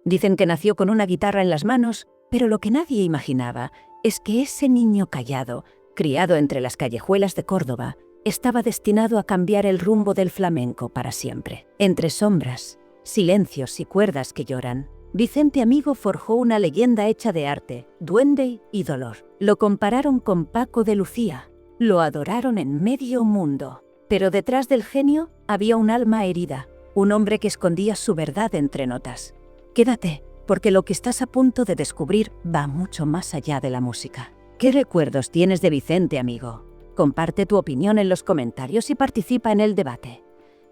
Dicen que nació con una guitarra en las manos, pero lo que nadie imaginaba es que ese niño callado, criado entre las callejuelas de Córdoba, estaba destinado a cambiar el rumbo del flamenco para siempre. Entre sombras, silencios y cuerdas que lloran, Vicente Amigo forjó una leyenda hecha de arte, duende y dolor. Lo compararon con Paco de Lucía, lo adoraron en medio mundo. Pero detrás del genio había un alma herida, un hombre que escondía su verdad entre notas. Quédate, porque lo que estás a punto de descubrir va mucho más allá de la música. ¿Qué recuerdos tienes de Vicente Amigo? Comparte tu opinión en los comentarios y participa en el debate.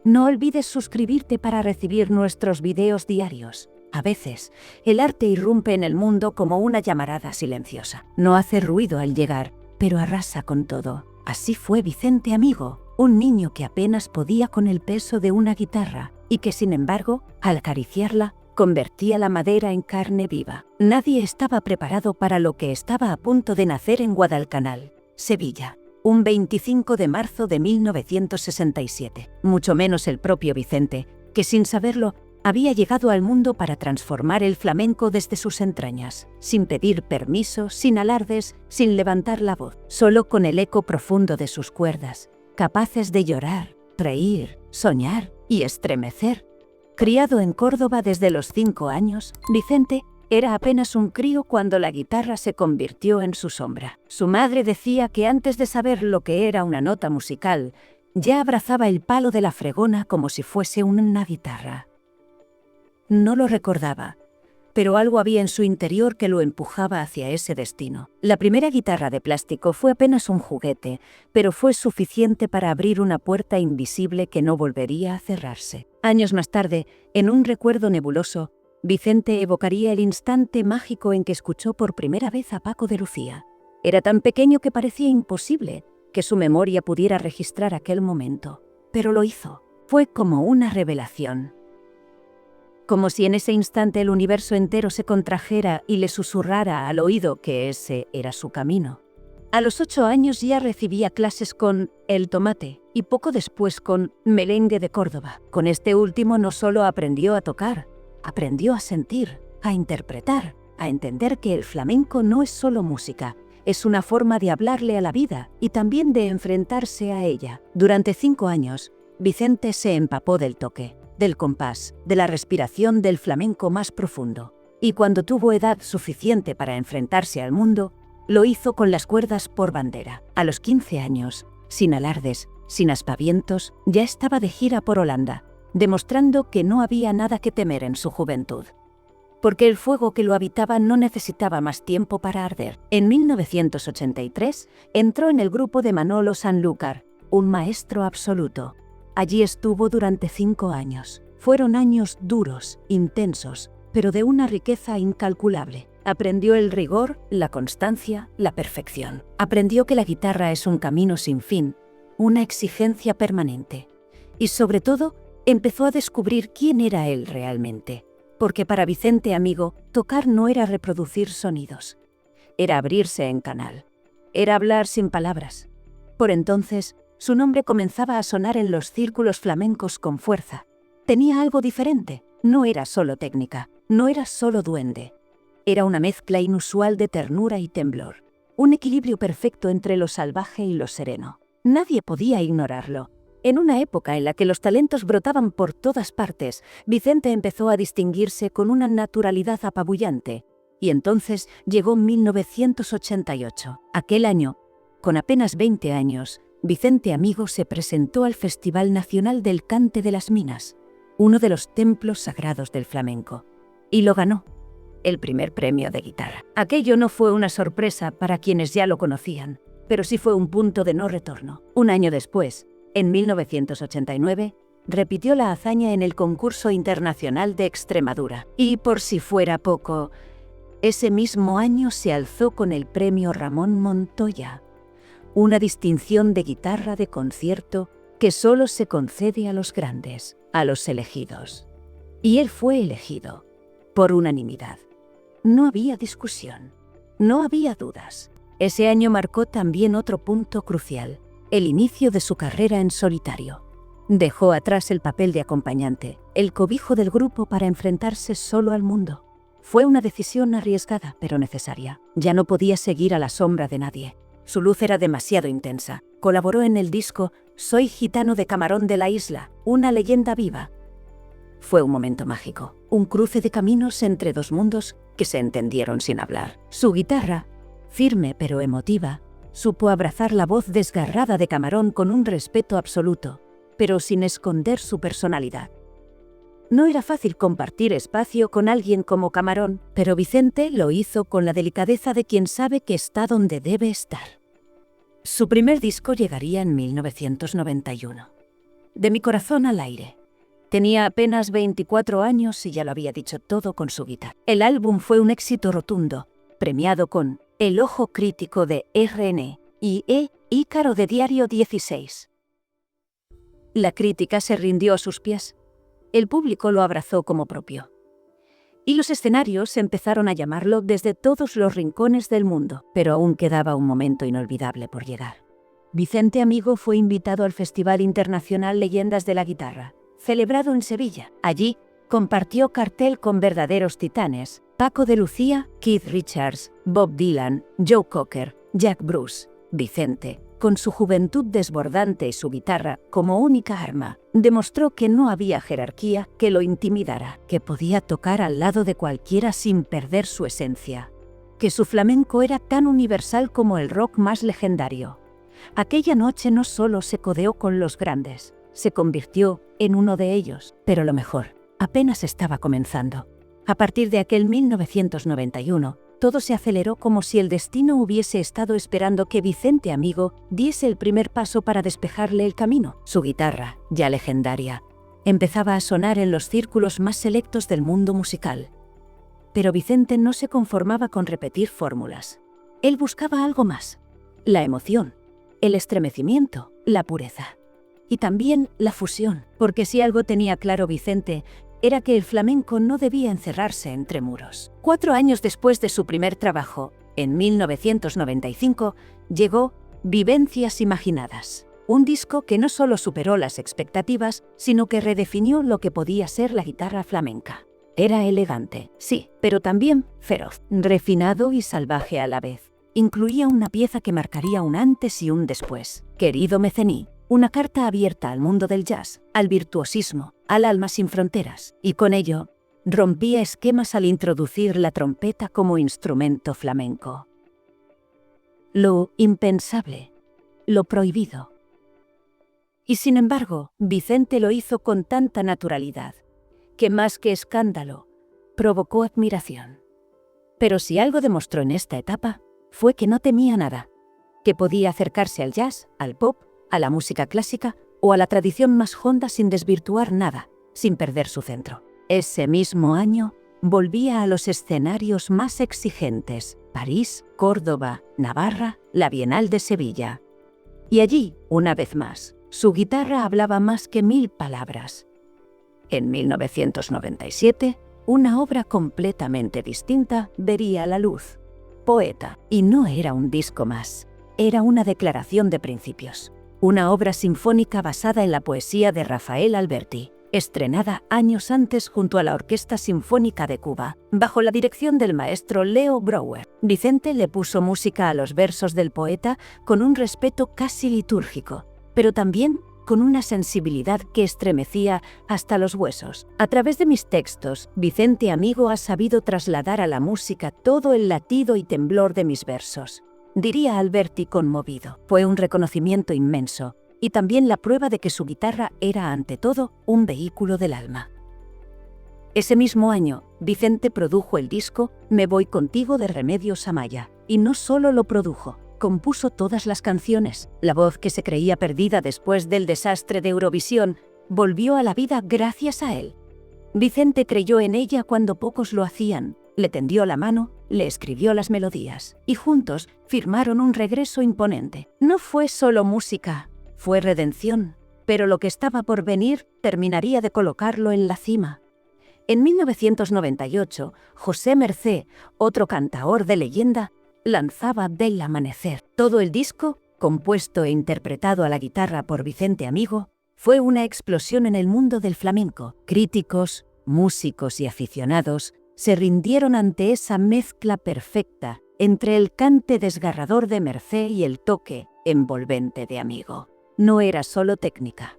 No olvides suscribirte para recibir nuestros videos diarios. A veces, el arte irrumpe en el mundo como una llamarada silenciosa. No hace ruido al llegar, pero arrasa con todo. Así fue Vicente Amigo, un niño que apenas podía con el peso de una guitarra y que, sin embargo, al acariciarla, convertía la madera en carne viva. Nadie estaba preparado para lo que estaba a punto de nacer en Guadalcanal, Sevilla, un 25 de marzo de 1967. Mucho menos el propio Vicente, que sin saberlo, había llegado al mundo para transformar el flamenco desde sus entrañas, sin pedir permiso, sin alardes, sin levantar la voz, solo con el eco profundo de sus cuerdas, capaces de llorar, reír, soñar y estremecer. Criado en Córdoba desde los 5 años, Vicente era apenas un crío cuando la guitarra se convirtió en su sombra. Su madre decía que antes de saber lo que era una nota musical, ya abrazaba el palo de la fregona como si fuese una guitarra. No lo recordaba, pero algo había en su interior que lo empujaba hacia ese destino. La primera guitarra de plástico fue apenas un juguete, pero fue suficiente para abrir una puerta invisible que no volvería a cerrarse. Años más tarde, en un recuerdo nebuloso, Vicente evocaría el instante mágico en que escuchó por primera vez a Paco de Lucía. Era tan pequeño que parecía imposible que su memoria pudiera registrar aquel momento, pero lo hizo. Fue como una revelación. Como si en ese instante el universo entero se contrajera y le susurrara al oído que ese era su camino. A los 8 años ya recibía clases con El Tomate y poco después con Merengue de Córdoba. Con este último no solo aprendió a tocar, aprendió a sentir, a interpretar, a entender que el flamenco no es solo música, es una forma de hablarle a la vida y también de enfrentarse a ella. Durante 5 años, Vicente se empapó del toque, del compás, de la respiración del flamenco más profundo. Y cuando tuvo edad suficiente para enfrentarse al mundo, lo hizo con las cuerdas por bandera. A los 15 años, sin alardes, sin aspavientos, ya estaba de gira por Holanda, demostrando que no había nada que temer en su juventud. Porque el fuego que lo habitaba no necesitaba más tiempo para arder. En 1983 entró en el grupo de Manolo Sanlúcar, un maestro absoluto. Allí estuvo durante 5 años. Fueron años duros, intensos, pero de una riqueza incalculable. Aprendió el rigor, la constancia, la perfección. Aprendió que la guitarra es un camino sin fin, una exigencia permanente. Y sobre todo, empezó a descubrir quién era él realmente. Porque para Vicente Amigo, tocar no era reproducir sonidos. Era abrirse en canal. Era hablar sin palabras. Por entonces, su nombre comenzaba a sonar en los círculos flamencos con fuerza. Tenía algo diferente. No era solo técnica, no era solo duende. Era una mezcla inusual de ternura y temblor. Un equilibrio perfecto entre lo salvaje y lo sereno. Nadie podía ignorarlo. En una época en la que los talentos brotaban por todas partes, Vicente empezó a distinguirse con una naturalidad apabullante. Y entonces llegó 1988. Aquel año, con apenas 20 años, Vicente Amigo se presentó al Festival Nacional del Cante de las Minas, uno de los templos sagrados del flamenco, y lo ganó, el primer premio de guitarra. Aquello no fue una sorpresa para quienes ya lo conocían, pero sí fue un punto de no retorno. Un año después, en 1989, repitió la hazaña en el concurso internacional de Extremadura. Y por si fuera poco, ese mismo año se alzó con el premio Ramón Montoya, una distinción de guitarra de concierto que solo se concede a los grandes, a los elegidos. Y él fue elegido, por unanimidad. No había discusión, no había dudas. Ese año marcó también otro punto crucial, el inicio de su carrera en solitario. Dejó atrás el papel de acompañante, el cobijo del grupo para enfrentarse solo al mundo. Fue una decisión arriesgada, pero necesaria. Ya no podía seguir a la sombra de nadie. Su luz era demasiado intensa. Colaboró en el disco Soy gitano de Camarón de la Isla, una leyenda viva. Fue un momento mágico, un cruce de caminos entre dos mundos que se entendieron sin hablar. Su guitarra, firme pero emotiva, supo abrazar la voz desgarrada de Camarón con un respeto absoluto, pero sin esconder su personalidad. No era fácil compartir espacio con alguien como Camarón, pero Vicente lo hizo con la delicadeza de quien sabe que está donde debe estar. Su primer disco llegaría en 1991. De mi corazón al aire. Tenía apenas 24 años y ya lo había dicho todo con su guitarra. El álbum fue un éxito rotundo, premiado con El Ojo Crítico de RN y Ícaro de Diario 16. La crítica se rindió a sus pies. El público lo abrazó como propio. Y los escenarios empezaron a llamarlo desde todos los rincones del mundo, pero aún quedaba un momento inolvidable por llegar. Vicente Amigo fue invitado al Festival Internacional Leyendas de la Guitarra, celebrado en Sevilla. Allí compartió cartel con verdaderos titanes: Paco de Lucía, Keith Richards, Bob Dylan, Joe Cocker, Jack Bruce. Vicente, con su juventud desbordante y su guitarra como única arma, demostró que no había jerarquía que lo intimidara, que podía tocar al lado de cualquiera sin perder su esencia, que su flamenco era tan universal como el rock más legendario. Aquella noche no solo se codeó con los grandes, se convirtió en uno de ellos, pero lo mejor, apenas estaba comenzando. A partir de aquel 1991, todo se aceleró como si el destino hubiese estado esperando que Vicente Amigo diese el primer paso para despejarle el camino. Su guitarra, ya legendaria, empezaba a sonar en los círculos más selectos del mundo musical. Pero Vicente no se conformaba con repetir fórmulas. Él buscaba algo más: la emoción, el estremecimiento, la pureza. Y también la fusión, porque si algo tenía claro Vicente, era que el flamenco no debía encerrarse entre muros. 4 años después de su primer trabajo, en 1995, llegó Vivencias Imaginadas, un disco que no solo superó las expectativas, sino que redefinió lo que podía ser la guitarra flamenca. Era elegante, sí, pero también feroz, refinado y salvaje a la vez. Incluía una pieza que marcaría un antes y un después: Querido Mecení, una carta abierta al mundo del jazz, al virtuosismo, al alma sin fronteras, y con ello rompía esquemas al introducir la trompeta como instrumento flamenco. Lo impensable, lo prohibido. Y sin embargo, Vicente lo hizo con tanta naturalidad, que más que escándalo, provocó admiración. Pero si algo demostró en esta etapa, fue que no temía nada, que podía acercarse al jazz, al pop, a la música clásica o a la tradición más honda sin desvirtuar nada, sin perder su centro. Ese mismo año, volvía a los escenarios más exigentes: París, Córdoba, Navarra, la Bienal de Sevilla. Y allí, una vez más, su guitarra hablaba más que 1000 palabras. En 1997, una obra completamente distinta vería la luz: Poeta. Y no era un disco más, era una declaración de principios. Una obra sinfónica basada en la poesía de Rafael Alberti, estrenada años antes junto a la Orquesta Sinfónica de Cuba, bajo la dirección del maestro Leo Brouwer. Vicente le puso música a los versos del poeta con un respeto casi litúrgico, pero también con una sensibilidad que estremecía hasta los huesos. A través de mis textos, Vicente Amigo ha sabido trasladar a la música todo el latido y temblor de mis versos, diría Alberti conmovido. Fue un reconocimiento inmenso, y también la prueba de que su guitarra era ante todo un vehículo del alma. Ese mismo año, Vicente produjo el disco Me voy contigo de Remedios Amaya, y no solo lo produjo, compuso todas las canciones. La voz que se creía perdida después del desastre de Eurovisión volvió a la vida gracias a él. Vicente creyó en ella cuando pocos lo hacían, le tendió la mano, le escribió las melodías, y juntos firmaron un regreso imponente. No fue solo música, fue redención, pero lo que estaba por venir terminaría de colocarlo en la cima. En 1998, José Mercé, otro cantaor de leyenda, lanzaba Del Amanecer. Todo el disco, compuesto e interpretado a la guitarra por Vicente Amigo, Fue una explosión en el mundo del flamenco. Críticos, músicos y aficionados se rindieron ante esa mezcla perfecta entre el cante desgarrador de Mercé y el toque envolvente de Amigo. No era solo técnica,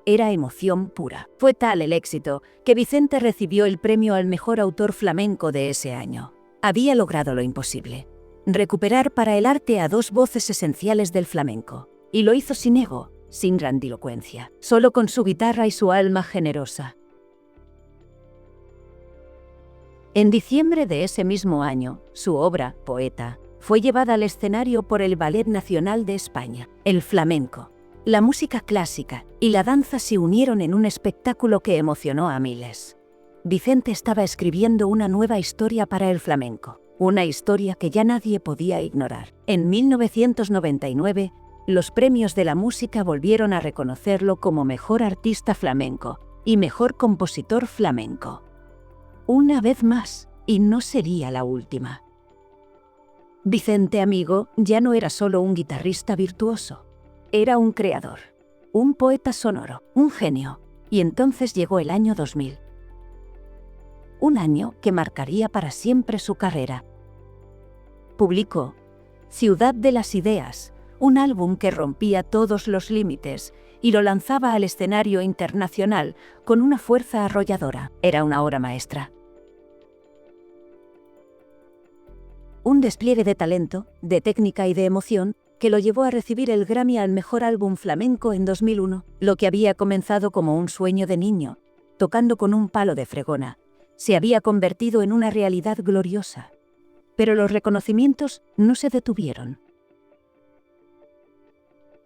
era emoción pura. Fue tal el éxito que Vicente recibió el premio al mejor autor flamenco de ese año. Había logrado lo imposible: recuperar para el arte a dos voces esenciales del flamenco. Y lo hizo sin ego, sin grandilocuencia, solo con su guitarra y su alma generosa. En diciembre de ese mismo año, su obra, Poeta, fue llevada al escenario por el Ballet Nacional de España. El flamenco, la música clásica y la danza se unieron en un espectáculo que emocionó a miles. Vicente estaba escribiendo una nueva historia para el flamenco, una historia que ya nadie podía ignorar. En 1999, los premios de la música volvieron a reconocerlo como mejor artista flamenco y mejor compositor flamenco. Una vez más, y no sería la última. Vicente Amigo ya no era solo un guitarrista virtuoso, era un creador, un poeta sonoro, un genio. Y entonces llegó el año 2000. Un año que marcaría para siempre su carrera. Publicó Ciudad de las Ideas, un álbum que rompía todos los límites y lo lanzaba al escenario internacional con una fuerza arrolladora. Era una obra maestra. Un despliegue de talento, de técnica y de emoción que lo llevó a recibir el Grammy al mejor álbum flamenco en 2001. Lo que había comenzado como un sueño de niño, tocando con un palo de fregona, se había convertido en una realidad gloriosa. Pero los reconocimientos no se detuvieron.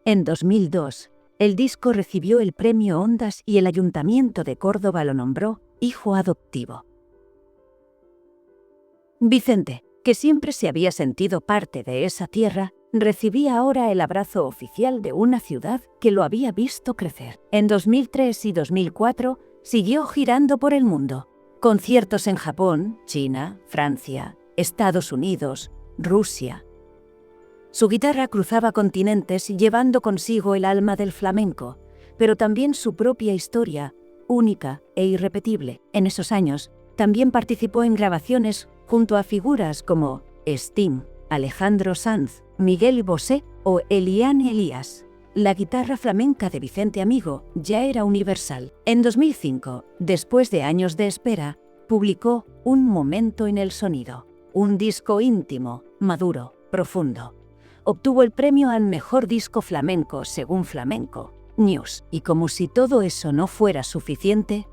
En 2002, el disco recibió el premio Ondas y el Ayuntamiento de Córdoba lo nombró hijo adoptivo. Vicente, que siempre se había sentido parte de esa tierra, recibía ahora el abrazo oficial de una ciudad que lo había visto crecer. En 2003 y 2004 siguió girando por el mundo. Conciertos en Japón, China, Francia, Estados Unidos, Rusia. Su guitarra cruzaba continentes llevando consigo el alma del flamenco, pero también su propia historia, única e irrepetible. En esos años, también participó en grabaciones junto a figuras como Sting, Alejandro Sanz, Miguel Bosé o Eliane Elias. La guitarra flamenca de Vicente Amigo ya era universal. En 2005, después de años de espera, publicó Un momento en el sonido, un disco íntimo, maduro, profundo. Obtuvo el premio al mejor disco flamenco según Flamenco News. Y como si todo eso no fuera suficiente,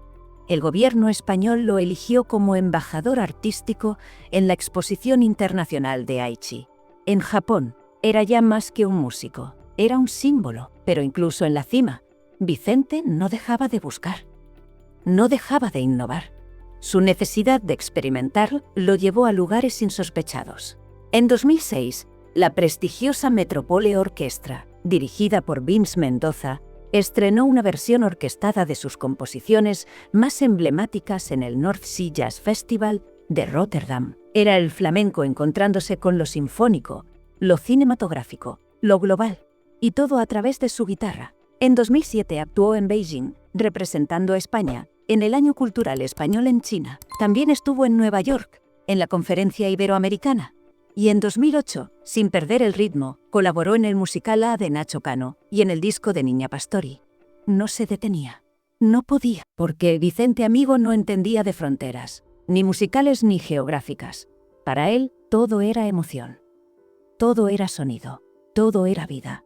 el gobierno español lo eligió como embajador artístico en la Exposición Internacional de Aichi. En Japón, era ya más que un músico, era un símbolo. Pero incluso en la cima, Vicente no dejaba de buscar, no dejaba de innovar. Su necesidad de experimentar lo llevó a lugares insospechados. En 2006, la prestigiosa Metropole Orquestra, dirigida por Vince Mendoza, estrenó una versión orquestada de sus composiciones más emblemáticas en el North Sea Jazz Festival de Rotterdam. Era el flamenco encontrándose con lo sinfónico, lo cinematográfico, lo global, y todo a través de su guitarra. En 2007 actuó en Beijing, representando a España, en el Año Cultural Español en China. También estuvo en Nueva York, en la Conferencia Iberoamericana. Y en 2008, sin perder el ritmo, colaboró en el musical A de Nacho Cano y en el disco de Niña Pastori. No se detenía. No podía, porque Vicente Amigo no entendía de fronteras, ni musicales ni geográficas. Para él, todo era emoción. Todo era sonido. Todo era vida.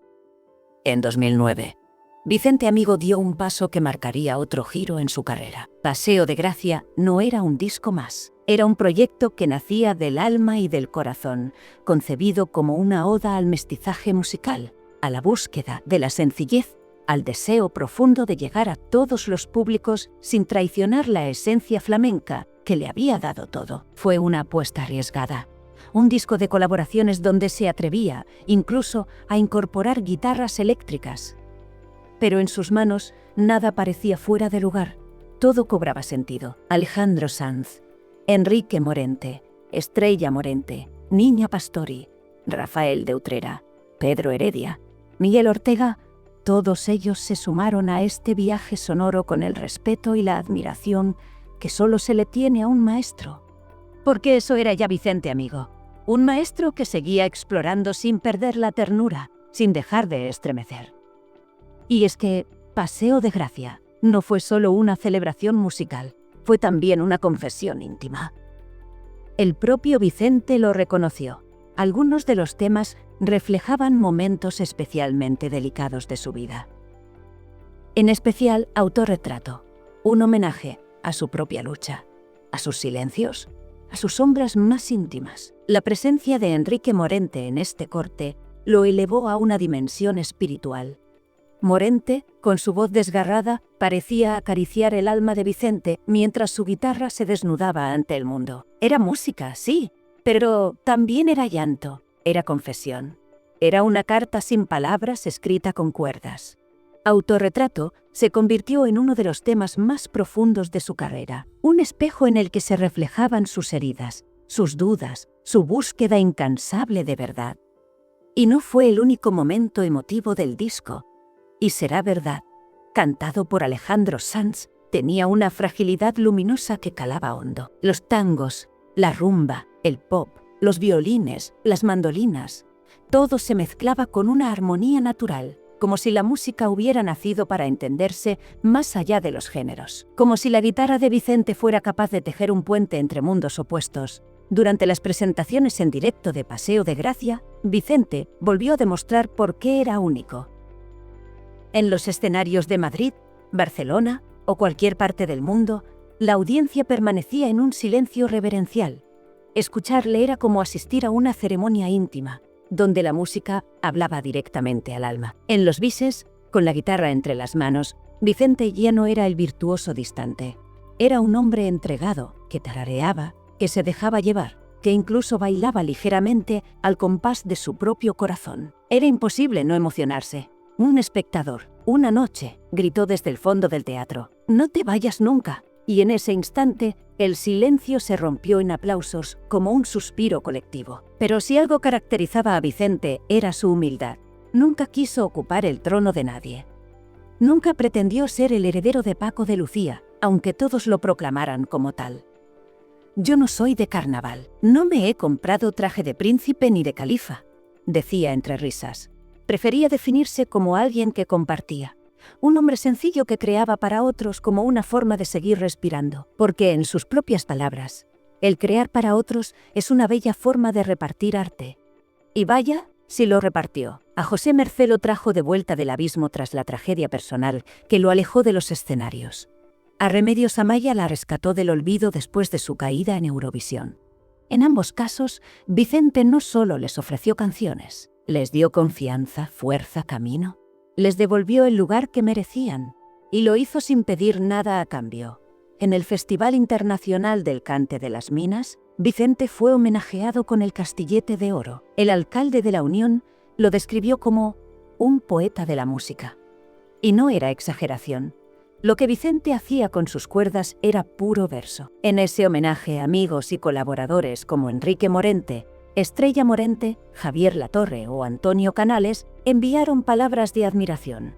En 2009, Vicente Amigo dio un paso que marcaría otro giro en su carrera. Paseo de Gracia no era un disco más. Era un proyecto que nacía del alma y del corazón, concebido como una oda al mestizaje musical, a la búsqueda de la sencillez, al deseo profundo de llegar a todos los públicos sin traicionar la esencia flamenca que le había dado todo. Fue una apuesta arriesgada. Un disco de colaboraciones donde se atrevía, incluso, a incorporar guitarras eléctricas. Pero en sus manos nada parecía fuera de lugar. Todo cobraba sentido. Alejandro Sanz, Enrique Morente, Estrella Morente, Niña Pastori, Rafael de Utrera, Pedro Heredia, Miguel Ortega Todos ellos se sumaron a este viaje sonoro con el respeto y la admiración que solo se le tiene a un maestro. Porque eso era ya Vicente, amigo. Un maestro que seguía explorando sin perder la ternura, sin dejar de estremecer. Y es que Paseo de Gracia no fue solo una celebración musical, fue también una confesión íntima. El propio Vicente lo reconoció. Algunos de los temas reflejaban momentos especialmente delicados de su vida. En especial, Autorretrato, un homenaje a su propia lucha, a sus silencios, a sus sombras más íntimas. La presencia de Enrique Morente en este corte lo elevó a una dimensión espiritual. Morente, con su voz desgarrada, parecía acariciar el alma de Vicente mientras su guitarra se desnudaba ante el mundo. Era música, sí, pero también era llanto, era confesión. Era una carta sin palabras escrita con cuerdas. Autorretrato se convirtió en uno de los temas más profundos de su carrera, un espejo en el que se reflejaban sus heridas, sus dudas, su búsqueda incansable de verdad. Y no fue el único momento emotivo del disco. Y será verdad, cantado por Alejandro Sanz, tenía una fragilidad luminosa que calaba hondo. Los tangos, la rumba, el pop, los violines, las mandolinas, todo se mezclaba con una armonía natural, como si la música hubiera nacido para entenderse más allá de los géneros. Como si la guitarra de Vicente fuera capaz de tejer un puente entre mundos opuestos. Durante las presentaciones en directo de Paseo de Gracia, Vicente volvió a demostrar por qué era único. En los escenarios de Madrid, Barcelona o cualquier parte del mundo, la audiencia permanecía en un silencio reverencial. Escucharle era como asistir a una ceremonia íntima, donde la música hablaba directamente al alma. En los bises, con la guitarra entre las manos, Vicente ya no era el virtuoso distante. Era un hombre entregado, que tarareaba, que se dejaba llevar, que incluso bailaba ligeramente al compás de su propio corazón. Era imposible no emocionarse. Un espectador, una noche, gritó desde el fondo del teatro: «¡No te vayas nunca!». Y en ese instante, el silencio se rompió en aplausos como un suspiro colectivo. Pero si algo caracterizaba a Vicente era su humildad. Nunca quiso ocupar el trono de nadie. Nunca pretendió ser el heredero de Paco de Lucía, aunque todos lo proclamaran como tal. «Yo no soy de carnaval, no me he comprado traje de príncipe ni de califa», decía entre risas. Prefería definirse como alguien que compartía, un hombre sencillo que creaba para otros como una forma de seguir respirando, porque en sus propias palabras, el crear para otros es una bella forma de repartir arte. Y vaya, si lo repartió. A José Mercé lo trajo de vuelta del abismo tras la tragedia personal que lo alejó de los escenarios. A Remedios Amaya la rescató del olvido después de su caída en Eurovisión. En ambos casos, Vicente no solo les ofreció canciones, les dio confianza, fuerza, camino. Les devolvió el lugar que merecían, y lo hizo sin pedir nada a cambio. En el Festival Internacional del Cante de las Minas, Vicente fue homenajeado con el Castillete de Oro. El alcalde de la Unión lo describió como un poeta de la música. Y no era exageración. Lo que Vicente hacía con sus cuerdas era puro verso. En ese homenaje, amigos y colaboradores como Enrique Morente, Estrella Morente, Javier Latorre o Antonio Canales enviaron palabras de admiración.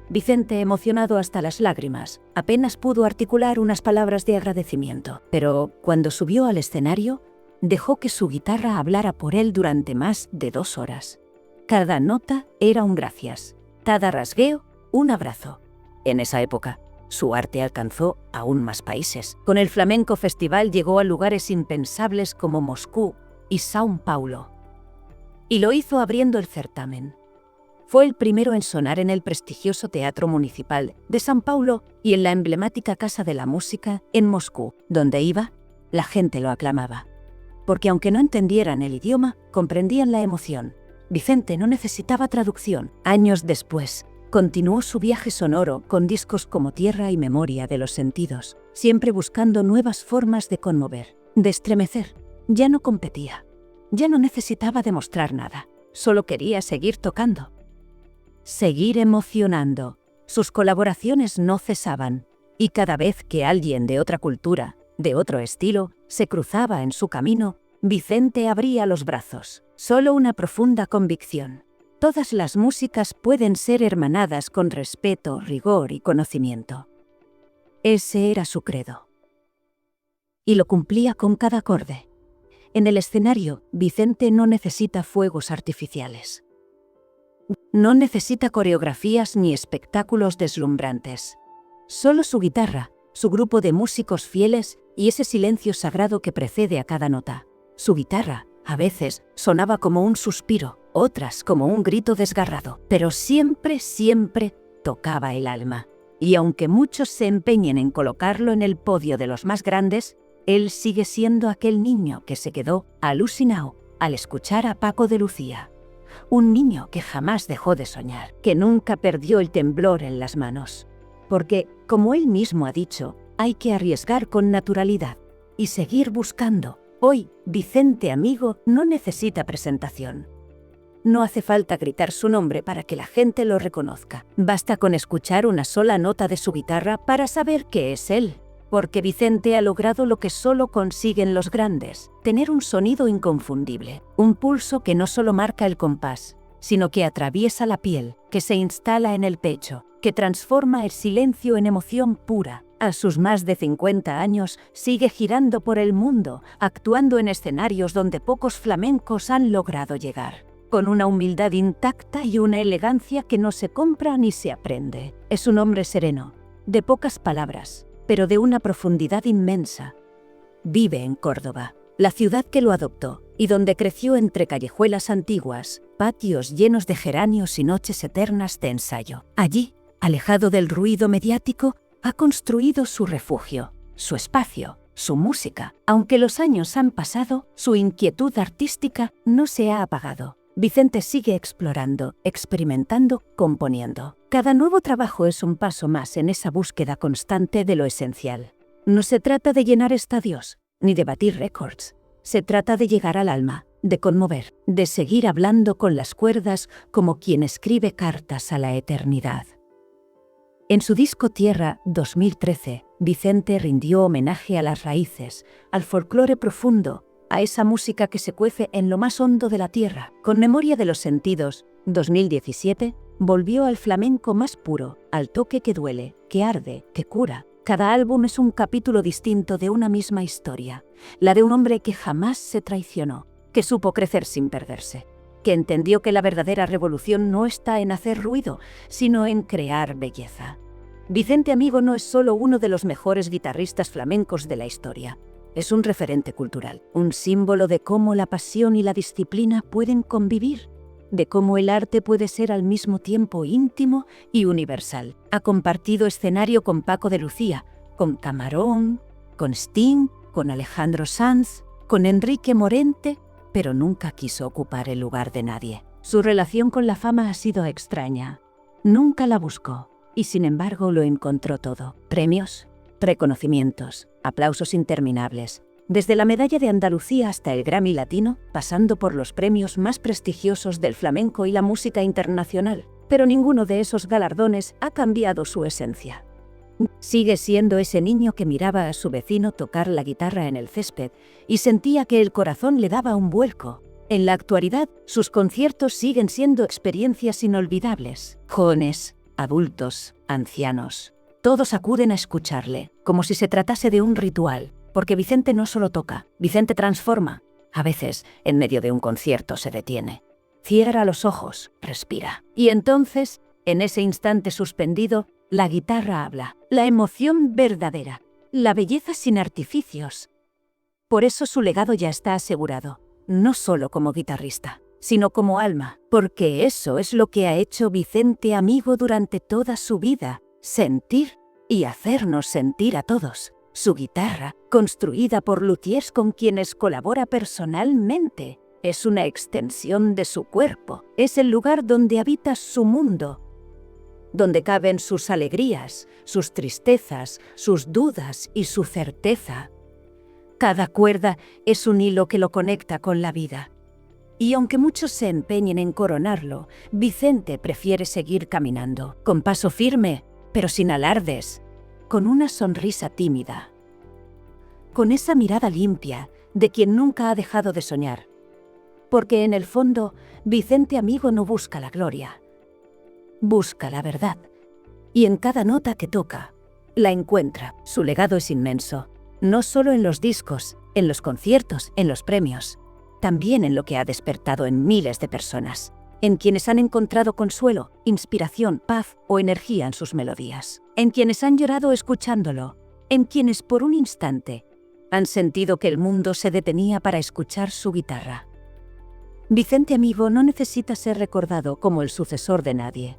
Vicente, emocionado hasta las lágrimas, apenas pudo articular unas palabras de agradecimiento, pero cuando subió al escenario, dejó que su guitarra hablara por él durante más de 2 horas. Cada nota era un gracias, cada rasgueo un abrazo. En esa época, su arte alcanzó aún más países. Con el Flamenco Festival llegó a lugares impensables como Moscú y São Paulo. Y lo hizo abriendo el certamen. Fue el primero en sonar en el prestigioso Teatro Municipal de São Paulo y en la emblemática Casa de la Música en Moscú. Donde iba, la gente lo aclamaba. Porque aunque no entendieran el idioma, comprendían la emoción. Vicente no necesitaba traducción. Años después, continuó su viaje sonoro con discos como Tierra y Memoria de los Sentidos, siempre buscando nuevas formas de conmover, de estremecer. Ya no competía, ya no necesitaba demostrar nada, solo quería seguir tocando. Seguir emocionando. Sus colaboraciones no cesaban, y cada vez que alguien de otra cultura, de otro estilo, se cruzaba en su camino, Vicente abría los brazos. Solo una profunda convicción. Todas las músicas pueden ser hermanadas con respeto, rigor y conocimiento. Ese era su credo. Y lo cumplía con cada acorde. En el escenario, Vicente no necesita fuegos artificiales. No necesita coreografías ni espectáculos deslumbrantes. Solo su guitarra, su grupo de músicos fieles y ese silencio sagrado que precede a cada nota. Su guitarra, a veces, sonaba como un suspiro, otras como un grito desgarrado, pero siempre, siempre tocaba el alma. Y aunque muchos se empeñen en colocarlo en el podio de los más grandes, él sigue siendo aquel niño que se quedó alucinado al escuchar a Paco de Lucía. Un niño que jamás dejó de soñar, que nunca perdió el temblor en las manos. Porque, como él mismo ha dicho, hay que arriesgar con naturalidad y seguir buscando. Hoy, Vicente Amigo no necesita presentación. No hace falta gritar su nombre para que la gente lo reconozca. Basta con escuchar una sola nota de su guitarra para saber que es él. Porque Vicente ha logrado lo que solo consiguen los grandes, tener un sonido inconfundible, un pulso que no solo marca el compás, sino que atraviesa la piel, que se instala en el pecho, que transforma el silencio en emoción pura. A sus más de 50 años sigue girando por el mundo, actuando en escenarios donde pocos flamencos han logrado llegar, con una humildad intacta y una elegancia que no se compra ni se aprende. Es un hombre sereno, de pocas palabras, pero de una profundidad inmensa. Vive en Córdoba, la ciudad que lo adoptó, y donde creció entre callejuelas antiguas, patios llenos de geranios y noches eternas de ensayo. Allí, alejado del ruido mediático, ha construido su refugio, su espacio, su música. Aunque los años han pasado, su inquietud artística no se ha apagado. Vicente sigue explorando, experimentando, componiendo. Cada nuevo trabajo es un paso más en esa búsqueda constante de lo esencial. No se trata de llenar estadios, ni de batir récords. Se trata de llegar al alma, de conmover, de seguir hablando con las cuerdas como quien escribe cartas a la eternidad. En su disco Tierra 2013, Vicente rindió homenaje a las raíces, al folclore profundo, a esa música que se cuece en lo más hondo de la tierra. Con Memoria de los Sentidos, 2017, volvió al flamenco más puro, al toque que duele, que arde, que cura. Cada álbum es un capítulo distinto de una misma historia, la de un hombre que jamás se traicionó, que supo crecer sin perderse, que entendió que la verdadera revolución no está en hacer ruido, sino en crear belleza. Vicente Amigo no es solo uno de los mejores guitarristas flamencos de la historia. Es un referente cultural, un símbolo de cómo la pasión y la disciplina pueden convivir, de cómo el arte puede ser al mismo tiempo íntimo y universal. Ha compartido escenario con Paco de Lucía, con Camarón, con Sting, con Alejandro Sanz, con Enrique Morente, pero nunca quiso ocupar el lugar de nadie. Su relación con la fama ha sido extraña. Nunca la buscó, y sin embargo lo encontró todo. Premios, reconocimientos, aplausos interminables. Desde la Medalla de Andalucía hasta el Grammy Latino, pasando por los premios más prestigiosos del flamenco y la música internacional. Pero ninguno de esos galardones ha cambiado su esencia. Sigue siendo ese niño que miraba a su vecino tocar la guitarra en el césped y sentía que el corazón le daba un vuelco. En la actualidad, sus conciertos siguen siendo experiencias inolvidables. Jóvenes, adultos, ancianos, todos acuden a escucharle, como si se tratase de un ritual. Porque Vicente no solo toca, Vicente transforma. A veces, en medio de un concierto, se detiene. Cierra los ojos, respira. Y entonces, en ese instante suspendido, la guitarra habla. La emoción verdadera. La belleza sin artificios. Por eso su legado ya está asegurado. No solo como guitarrista, sino como alma. Porque eso es lo que ha hecho Vicente Amigo durante toda su vida. Sentir y hacernos sentir a todos. Su guitarra, construida por luthiers con quienes colabora personalmente, es una extensión de su cuerpo. Es el lugar donde habita su mundo, donde caben sus alegrías, sus tristezas, sus dudas y su certeza. Cada cuerda es un hilo que lo conecta con la vida. Y aunque muchos se empeñen en coronarlo, Vicente prefiere seguir caminando, con paso firme, pero sin alardes, con una sonrisa tímida, con esa mirada limpia de quien nunca ha dejado de soñar, Porque en el fondo, Vicente Amigo no busca la gloria. Busca la verdad. Y en cada nota que toca, la encuentra. Su legado es inmenso. No solo en los discos, en los conciertos, en los premios. También en lo que ha despertado en miles de personas. En quienes han encontrado consuelo, inspiración, paz o energía en sus melodías. En quienes han llorado escuchándolo. En quienes por un instante han sentido que el mundo se detenía para escuchar su guitarra. Vicente Amigo no necesita ser recordado como el sucesor de nadie,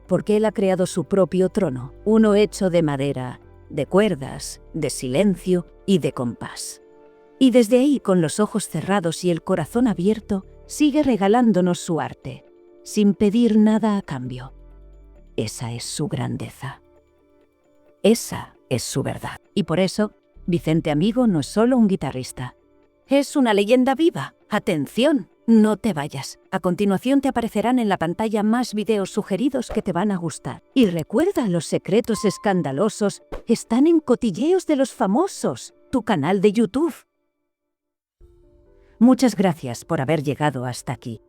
porque él ha creado su propio trono, uno hecho de madera, de cuerdas, de silencio y de compás. Y desde ahí, con los ojos cerrados y el corazón abierto, sigue regalándonos su arte, sin pedir nada a cambio. Esa es su grandeza. Esa es su verdad. Y por eso, Vicente Amigo no es solo un guitarrista. Es una leyenda viva. ¡Atención! No te vayas. A continuación te aparecerán en la pantalla más videos sugeridos que te van a gustar. Y recuerda, los secretos escandalosos están en Cotilleos de los Famosos, tu canal de YouTube. Muchas gracias por haber llegado hasta aquí.